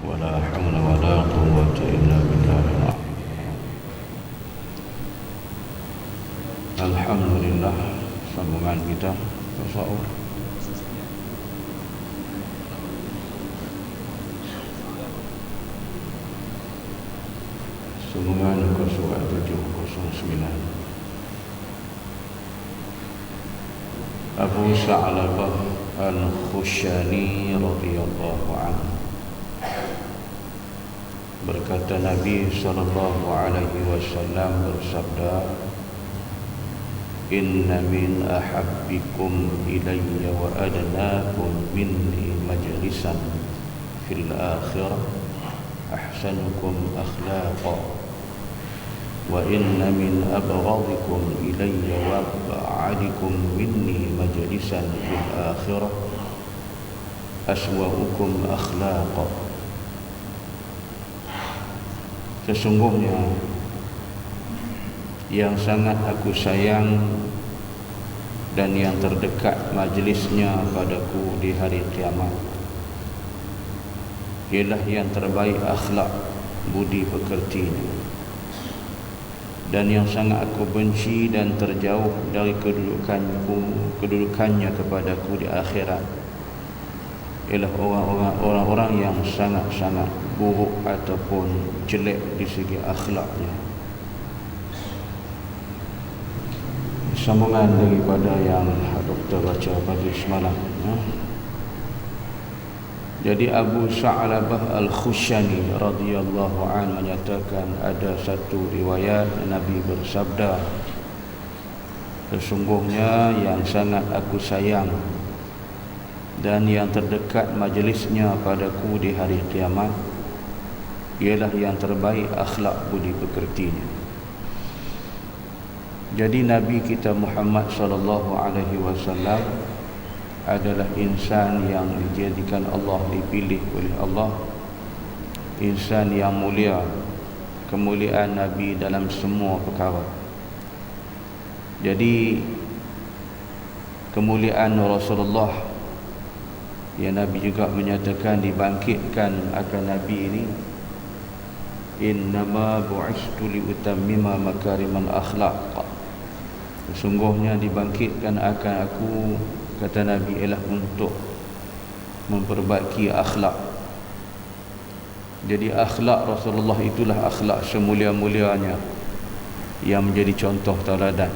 ولا حول ولا قوة إلا بالله العظيم. Alhamdulillah, sambungan kita tasawuf. Sambungan ke surat 709. Abu Sa'labah Al-Khushani radhiyallahu anhu berkata, Nabi sallallahu alaihi wasallam bersabda, Inna min ahabbikum ilayya wa adnakum minni majlisan fil akhirah ahsanukum akhlaqa wa inna min abghadikum ilayya wa ab'adikum minni majlisan fil akhirah aswa'ukum akhlaqa. Sesungguhnya yang sangat aku sayang dan yang terdekat majlisnya padaku di hari kiamat ialah yang terbaik akhlak budi pekertinya, dan yang sangat aku benci dan terjauh dari kedudukannya kepadaku di akhirat ialah orang-orang yang sangat-sangat buruk ataupun jelek di segi akhlaknya. Sambungan daripada yang Doktor baca pagi semalam. Jadi Abu Sa'labah Al-Khushani radhiyallahu anhu menyatakan ada satu riwayat Nabi bersabda, sesungguhnya yang sangat aku sayang dan yang terdekat majlisnya padaku di hari kiamat ialah yang terbaik akhlak budi pekertinya. Jadi Nabi kita Muhammad sallallahu alaihi wasallam adalah insan yang dijadikan Allah, dipilih oleh Allah, insan yang mulia, kemuliaan Nabi dalam semua perkara. Jadi kemuliaan Rasulullah yang Nabi juga menyatakan dibangkitkan akan Nabi ini, innama bu'istu liutammima makarimal akhlaq. Sesungguhnya dibangkitkan akan aku, kata Nabi, ialah untuk memperbaiki akhlak. Jadi akhlak Rasulullah itulah akhlak semulia-mulianya yang menjadi contoh tauladan.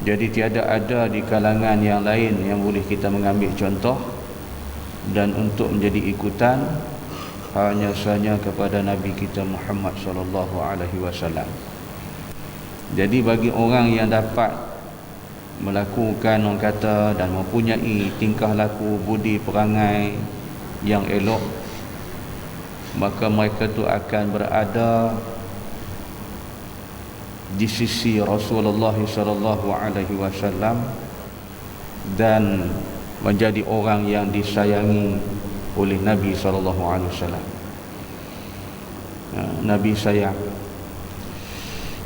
Jadi tiada ada di kalangan yang lain yang boleh kita mengambil contoh dan untuk menjadi ikutan, hanya sahaja kepada Nabi kita Muhammad sallallahu alaihi wasallam. Jadi bagi orang yang dapat melakukan, orang kata, dan mempunyai tingkah laku budi perangai yang elok, maka mereka tu akan berada di sisi Rasulullah sallallahu alaihi wasallam dan menjadi orang yang disayangi oleh Nabi sallallahu alaihi wasallam. Nabi sayang.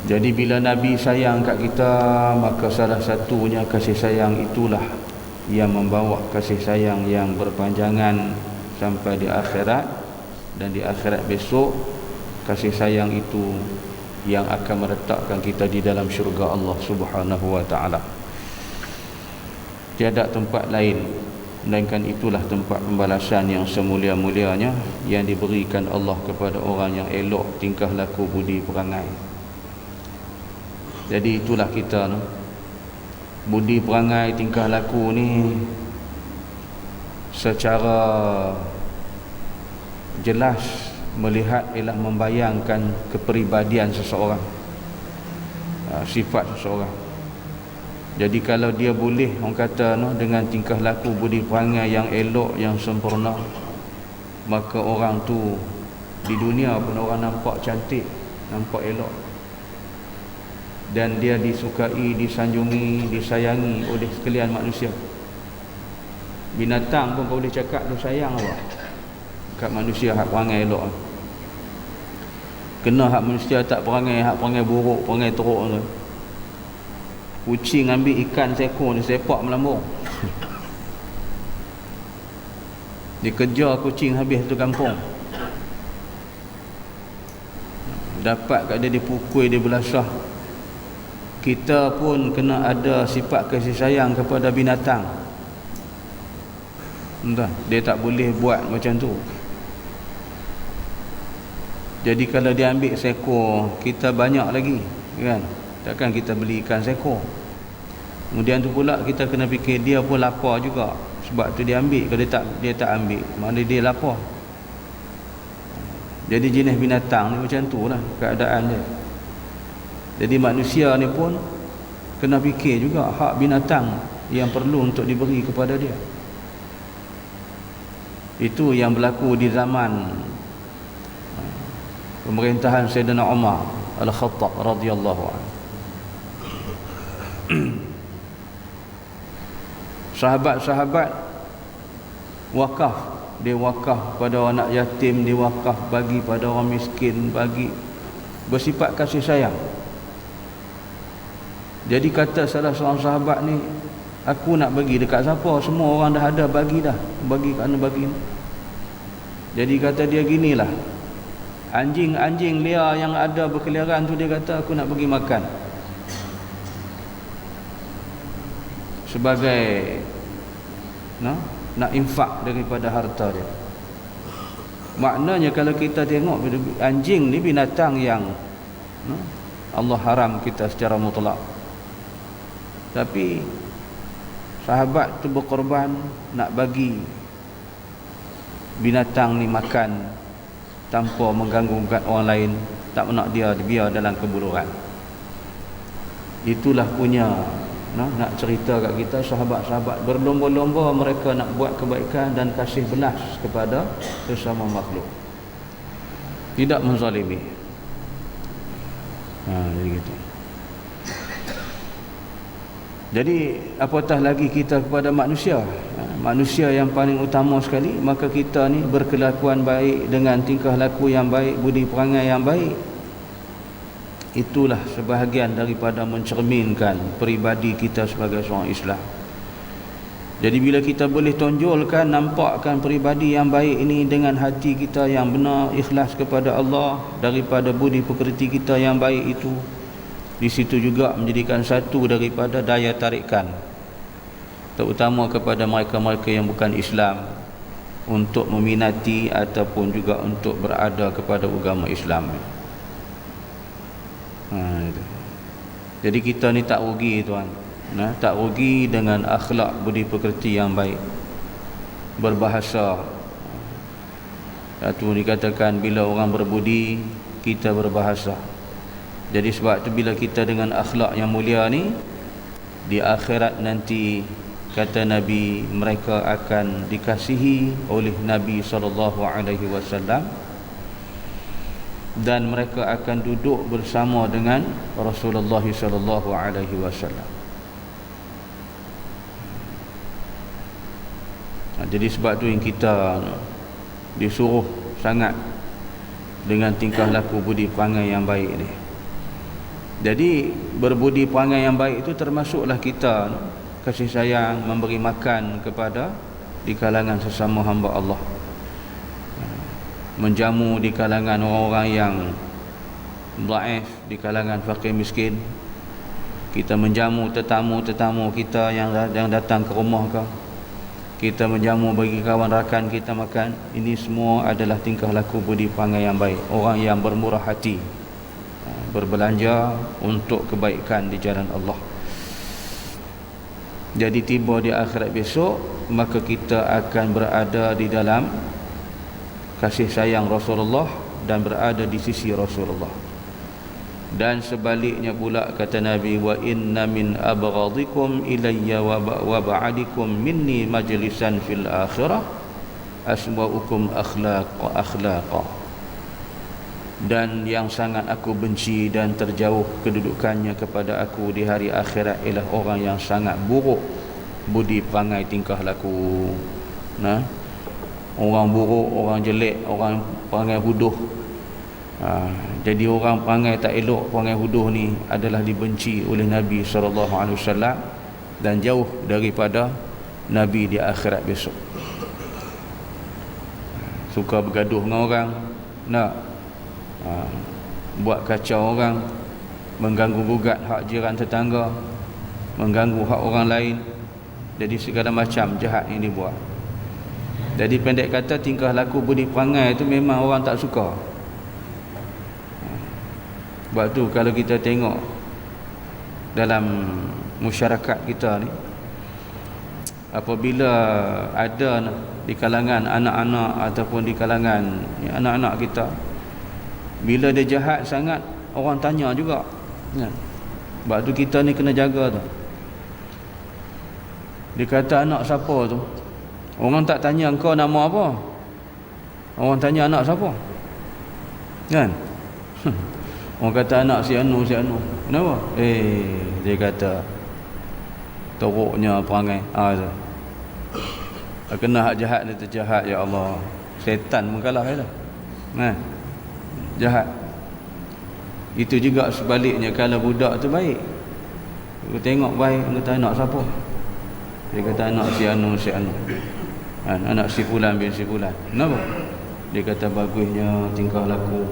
Jadi bila Nabi sayang kat kita, maka salah satunya kasih sayang itulah yang membawa kasih sayang yang berpanjangan sampai di akhirat, dan di akhirat besok kasih sayang itu yang akan meletakkan kita di dalam syurga Allah Subhanahu wa taala. Tiada tempat lain melainkan itulah tempat pembalasan yang semulia-mulianya yang diberikan Allah kepada orang yang elok tingkah laku budi perangai. Jadi itulah kita, budi perangai tingkah laku ni secara jelas melihat ialah membayangkan kepribadian seseorang, sifat seseorang. Jadi kalau dia boleh, orang kata dengan tingkah laku budi perangai yang elok, yang sempurna, maka orang tu di dunia pun orang nampak cantik, nampak elok, dan dia disukai, disanjungi, disayangi oleh sekalian manusia. Binatang pun kau boleh cakap tu sayang awak kat manusia hak perangai elok. Kena hak manusia tak perangai, hak perangai buruk, perangai teruk tu. Kucing ambil ikan seekor ni, sepak melambung. Dia kejar kucing habis tu kampung. Dapat kat dia pukul, dia belasah. Kita pun kena ada sifat kasih sayang kepada binatang. Entah, dia tak boleh buat macam tu. Jadi kalau dia ambil seekor, kita banyak lagi, kan? Takkan kita beli ikan seekor. Kemudian tu pula kita kena fikir dia pun lapar juga. Sebab tu dia ambil. Kalau dia tak ambil, maknanya dia lapar. Jadi jenis binatang ni macam tu lah keadaan dia. Jadi manusia ni pun kena fikir juga hak binatang yang perlu untuk diberi kepada dia. Itu yang berlaku di zaman pemerintahan Sayyidina Umar Al-Khattab radhiyallahu anhu. Sahabat-sahabat wakaf, dia wakaf pada anak yatim, dia wakaf bagi pada orang miskin, bagi bersifat kasih sayang. Jadi kata salah seorang sahabat ni, aku nak bagi dekat siapa? Semua orang dah ada bagi dah. Bagi kerana bagi. Jadi kata dia ginilah, anjing-anjing liar yang ada berkeliaran tu, dia kata aku nak bagi makan. Sebagai nak infak daripada harta dia. Maknanya kalau kita tengok anjing ni binatang yang Allah haram kita secara mutlak. Tapi sahabat tu berkorban nak bagi binatang ni makan tanpa mengganggu orang lain, tak nak dia biar dalam kebuluran. Itulah punya nak cerita kat kita, sahabat-sahabat berlomba-lomba mereka nak buat kebaikan dan kasih belas kepada sesama makhluk, tidak menzalimi. Jadi gitu. Jadi apatah lagi kita kepada manusia, manusia yang paling utama sekali. Maka kita ni berkelakuan baik dengan tingkah laku yang baik, budi perangai yang baik, itulah sebahagian daripada mencerminkan peribadi kita sebagai seorang Islam. Jadi bila kita boleh tonjolkan, nampakkan peribadi yang baik ini dengan hati kita yang benar, ikhlas kepada Allah, daripada budi pekerti kita yang baik itu, di situ juga menjadikan satu daripada daya tarikan, terutama kepada mereka-mereka yang bukan Islam, untuk meminati ataupun juga untuk berada kepada agama Islam. Jadi kita ni tak rugi tuan, tak rugi dengan akhlak budi pekerti yang baik, berbahasa. Itu dikatakan bila orang berbudi, kita berbahasa. Jadi sebab tu bila kita dengan akhlak yang mulia ni, di akhirat nanti kata Nabi, mereka akan dikasihi oleh Nabi SAW, dan mereka akan duduk bersama dengan Rasulullah SAW. Jadi sebab tu yang kita disuruh sangat dengan tingkah laku budi perangai yang baik ni. Jadi berbudi perangai yang baik itu termasuklah kita kasih sayang, memberi makan kepada di kalangan sesama hamba Allah, menjamu di kalangan orang-orang yang dhaif, di kalangan fakir miskin. Kita menjamu tetamu-tetamu kita yang datang ke rumah kau, kita menjamu bagi kawan rakan kita makan. Ini semua adalah tingkah laku budi perangai yang baik, orang yang bermurah hati, berbelanja untuk kebaikan di jalan Allah. Jadi tiba di akhirat besok, maka kita akan berada di dalam kasih sayang Rasulullah dan berada di sisi Rasulullah. Dan sebaliknya pula kata Nabi, wa inna min abghadikum ilayya wa ba'adikum minni majlisan fil akhirah aswa'ukum akhlaqa. Dan yang sangat aku benci dan terjauh kedudukannya kepada aku di hari akhirat ialah orang yang sangat buruk budi perangai tingkah laku. Orang buruk, orang jelek, orang perangai huduh. Jadi orang perangai tak elok, perangai huduh ni adalah dibenci oleh Nabi SAW dan jauh daripada Nabi di akhirat besok. suka bergaduh dengan orang, nak buat kacau orang, mengganggu gugat hak jiran tetangga, mengganggu hak orang lain. Jadi segala macam jahat yang dibuat. Jadi pendek kata, tingkah laku budi perangai itu memang orang tak suka. Sebab tu kalau kita tengok dalam masyarakat kita ni, apabila ada di kalangan anak-anak ataupun di kalangan anak-anak kita, bila dia jahat sangat, orang tanya juga. Sebab tu kita ni kena jaga tu. Dia kata anak siapa tu, orang tak tanya engkau nama apa, orang tanya anak siapa, kan? Orang kata anak si Anu, si Anu. Kenapa? Dia kata teruknya perangai. Tu. Kena hak jahat dia terjahat, ya Allah. Setan mengalah dia. Jahat. Itu juga sebaliknya kalau budak tu baik. Dia tengok baik, dia kata anak siapa? Dia kata anak si Anu, si Anu. Anak si Fulan bin si Fulan. Kenapa? Dia kata bagusnya tingkah laku,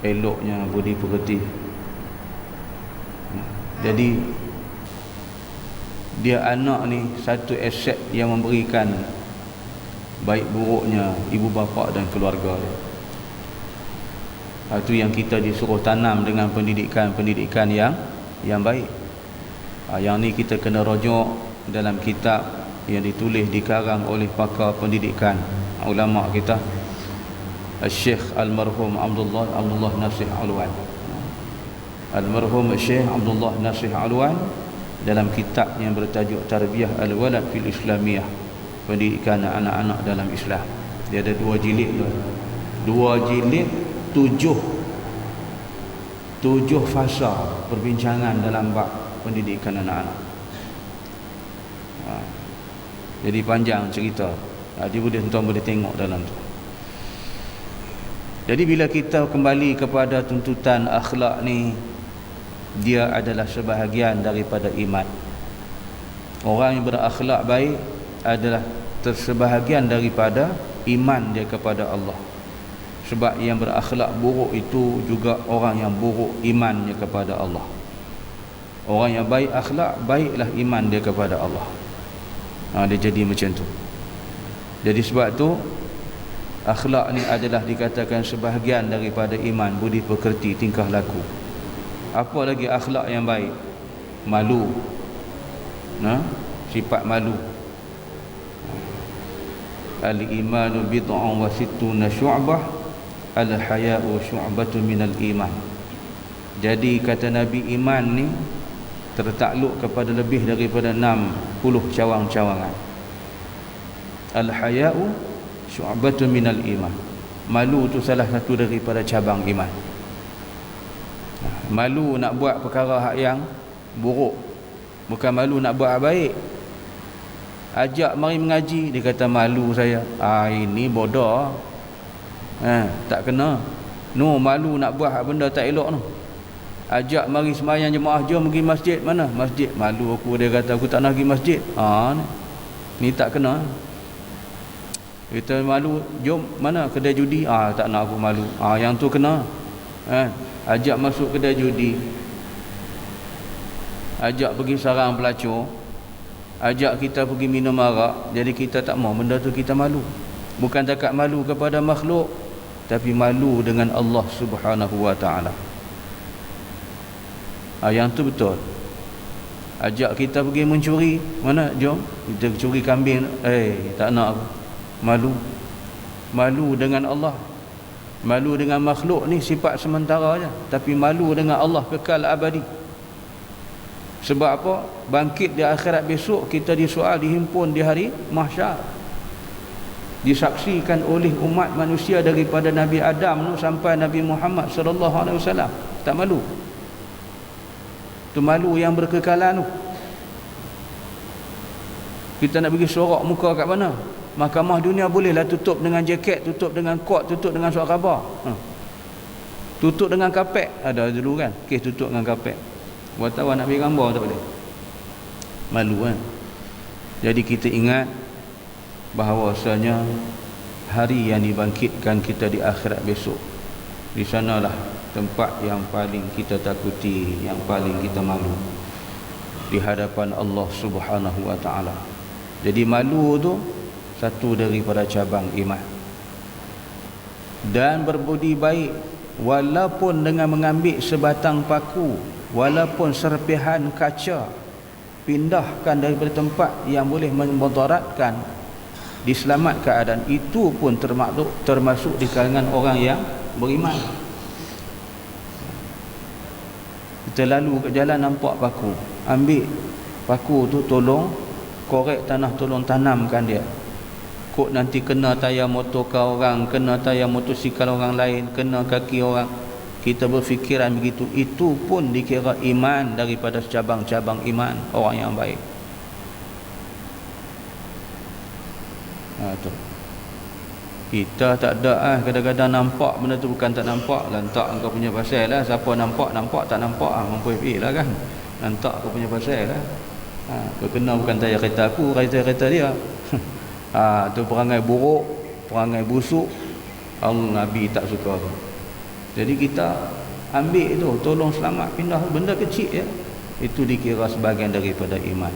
eloknya budi pekerti. Jadi dia anak ni satu aset yang memberikan baik buruknya ibu bapa dan keluarga dia. Itu yang kita disuruh tanam dengan pendidikan yang baik. Yang ni kita kena rujuk dalam kitab yang ditulis dikarang oleh pakar pendidikan ulama kita, Syekh Almarhum Abdullah Nasih Alwan. Almarhum Syekh Abdullah Nasih Alwan dalam kitab yang bertajuk Tarbiyah Al-Walad fil Islamiyah, pendidikan anak-anak dalam Islam. Dia ada 2 jilid tu. 2 jilid 7 fasa perbincangan dalam bab pendidikan anak-anak. Jadi panjang cerita. Dia tuan boleh tengok dalam tu. Jadi bila kita kembali kepada tuntutan akhlak ni, dia adalah sebahagian daripada iman. Orang yang berakhlak baik adalah tersebahagian daripada iman dia kepada Allah. Sebab yang berakhlak buruk itu juga orang yang buruk imannya kepada Allah. Orang yang baik akhlak, baiklah iman dia kepada Allah. Dia jadi macam tu. Jadi sebab tu akhlak ni adalah dikatakan sebahagian daripada iman, budi pekerti, tingkah laku. Apa lagi akhlak yang baik? Malu. Sifat malu. Al-imanu bid'un wa sittuna syu'bah, al-haya'u syu'batun minal iman. Jadi kata Nabi, iman ni tertakluk kepada lebih daripada 60 cawang-cawangan. Al-haya'u syu'batun minal iman. Malu tu salah satu daripada cabang iman. Malu nak buat perkara hak yang buruk, bukan malu nak buat hak baik. Ajak mari mengaji, dia kata malu saya. Ini bodoh. Tak kena. Malu nak buat hak benda tak elok tu. Ajak mari sembahyang jemaah, jom pergi masjid. Mana? Masjid. Malu aku, dia kata aku tak nak pergi masjid. Ni tak kena. Kita malu, jom mana kedai judi. Tak nak aku malu. Yang tu kena. Ajak masuk kedai judi, ajak pergi sarang pelacur, ajak kita pergi minum arak. Jadi kita tak mau, benda tu kita malu. Bukan takat malu kepada makhluk, tapi malu dengan Allah Subhanahu wa ta'ala. Yang tu betul. Ajak kita pergi mencuri, mana? Jom kita curi kambing. Tak nak aku. Malu dengan Allah. Malu dengan makhluk ni sifat sementara je, tapi malu dengan Allah kekal abadi. Sebab apa? Bangkit di akhirat besok, kita disoal, dihimpun di hari mahsyar, disaksikan oleh umat manusia daripada Nabi Adam tu sampai Nabi Muhammad sallallahu alaihi wasallam. Tak malu? Tu malu yang berkekalan tu. Kita nak pergi sorak muka kat mana? Mahkamah dunia bolehlah tutup dengan jaket, tutup dengan kot, tutup dengan surat khabar. Tutup dengan kapek. Ada dulu kan kes tutup dengan kapek. Wartawan nak pergi gambar tak boleh. Malu kan. Jadi kita ingat bahawasanya hari yang dibangkitkan kita di akhirat besok. Di sanalah tempat yang paling kita takuti, yang paling kita malu di hadapan Allah Subhanahu wa taala. Jadi malu tu satu daripada cabang iman. Dan berbudi baik walaupun dengan mengambil sebatang paku, walaupun serpihan kaca, pindahkan daripada tempat yang boleh memudaratkan, diselamat keadaan itu pun termasuk di kalangan orang yang beriman. Kita lalu ke jalan nampak paku, ambil paku tu, tolong korek tanah, tolong tanamkan dia. Kok nanti kena tayar motor orang, kena tayar motosikal orang lain, kena kaki orang. Kita berfikiran begitu, itu pun dikira iman daripada cabang-cabang iman orang yang baik. Tu. Kita tak ada kadang-kadang nampak benda tu bukan tak nampak, lantak kau punya pasal lah. Siapa nampak, tak nampak mampu lah kan. Lantak kau punya pasal lah. Kau kena bukan tayar kereta aku, kereta dia. Tu perangai buruk, perangai busuk. Allah Nabi tak suka tu. Jadi kita ambil tu, tolong selamat, pindah benda kecil ya. Itu dikira sebahagian daripada iman.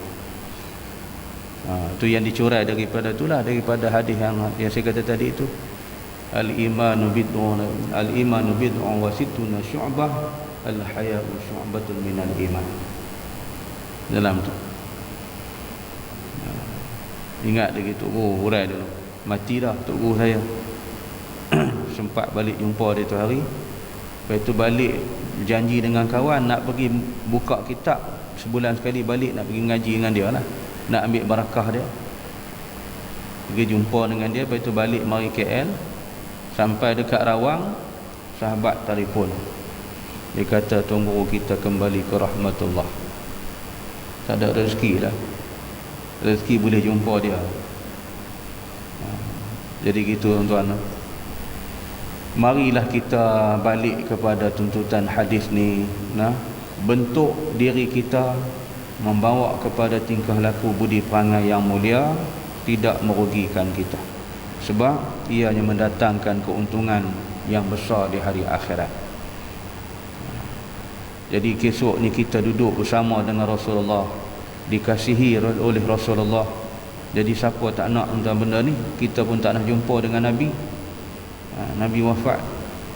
Tu yang dicurai daripada itulah, daripada hadis yang saya kata tadi itu. Al-imanu bid'un wa sittuna syu'bah, al-haya'u syu'batun minal iman. Dalam tu. Ingat lagi Tok Guru hurai dulu. Mati dah Tok Guru saya. Sempat balik jumpa dia tu hari. Lepas tu balik janji dengan kawan nak pergi buka kitab sebulan sekali, balik nak pergi mengaji dengan dia lah, nak ambil barakah dia. Pergi jumpa dengan dia, lepas tu balik mari KL. Sampai dekat Rawang, sahabat telefon. Dia kata Tuan Guru kita kembali ke rahmatullah. Tak ada rezeki dah. Rezeki boleh jumpa dia. Jadi gitu tuan-tuan. Marilah kita balik kepada tuntutan hadis ni, bentuk diri kita membawa kepada tingkah laku budi perangai yang mulia, tidak merugikan kita, sebab ianya mendatangkan keuntungan yang besar di hari akhirat. Jadi esok ni kita duduk bersama dengan Rasulullah, dikasihi oleh Rasulullah. Jadi siapa tak nak tentang benda ni? Kita pun tak nak jumpa dengan Nabi. Nabi wafat,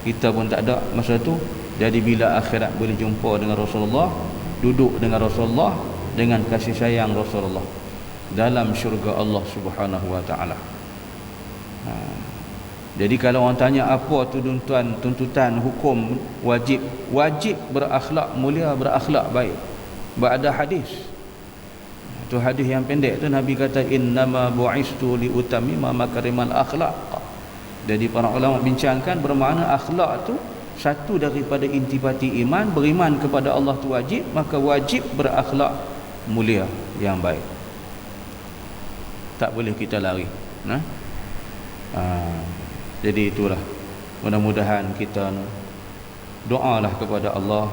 kita pun tak ada masa tu. Jadi bila akhirat boleh jumpa dengan Rasulullah, duduk dengan Rasulullah, dengan kasih sayang Rasulullah dalam syurga Allah Subhanahu wa taala. Jadi kalau orang tanya apa tuntutan hukum wajib berakhlak mulia, berakhlak baik, ada hadis. Tu hadis yang pendek tu Nabi kata innama bu'istu li utammima makarimal akhlaq. Jadi para ulama bincangkan bermakna akhlak tu satu daripada intipati iman. Beriman kepada Allah tu wajib, maka wajib berakhlak mulia yang baik. Tak boleh kita lari. Jadi itulah, mudah-mudahan kita doalah kepada Allah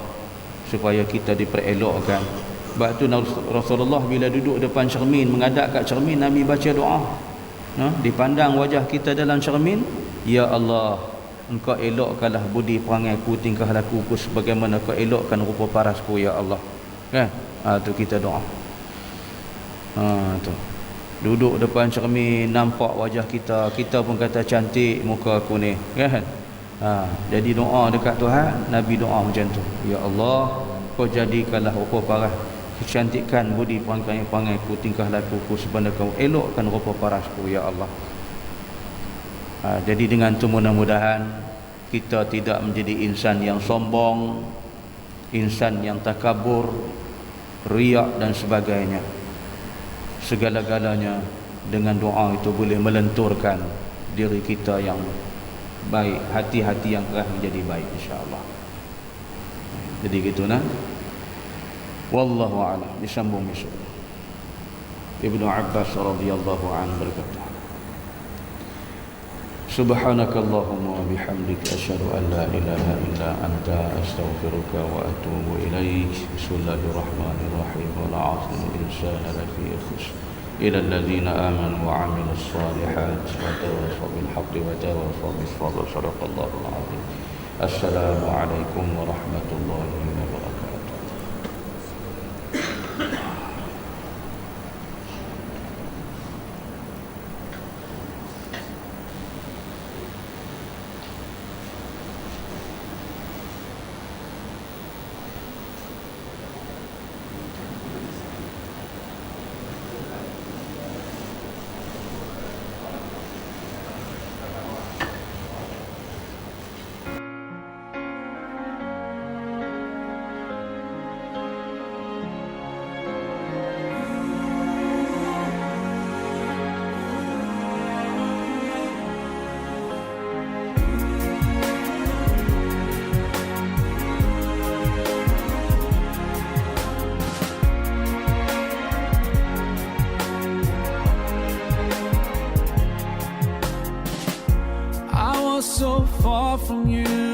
supaya kita diperelokkan. Sebab tu Rasulullah bila duduk depan cermin, menghadap kat cermin, Nabi baca doa. Dipandang wajah kita dalam cermin, ya Allah, Engkau elokkanlah budi perangaiku, tingkah lakuku sebagaimana Kau elokkan rupa parasku, ya Allah. Kan? Tu kita doa. Tu. Duduk depan cermin, nampak wajah kita, kita pun kata cantik muka aku ni, kan? Jadi doa dekat Tuhan, Nabi doa macam tu. Ya Allah, Kau jadikanlah rupa paras, kecantikan budi perangai-perangaiku, tingkah lakuku sebagaimana Kau elokkan rupa parasku, ya Allah. Jadi dengan tu mudah-mudahan kita tidak menjadi insan yang sombong, insan yang takabur, riak dan sebagainya. Segala-galanya dengan doa itu boleh melenturkan diri kita yang baik, hati-hati yang keras menjadi baik, insya-Allah. Jadi gitu nah. Wallahu a'lam. Disambung besok. Ibnu Abbas radhiyallahu anhu berkata, Subhanakallahumma wa bihamdika asyhadu an la ilaha illa anta astaghfiruka wa atubu ilaik. Bismillahirrahmanirrahim. Wal 'asri insana lafi khusr ila alladhina amanu wa 'amilus shalihat wa tawassaw bil بالحق وتواصوا بالصبر صدق الله العظيم. السلام عليكم ورحمة الله وبركاته. So far from you,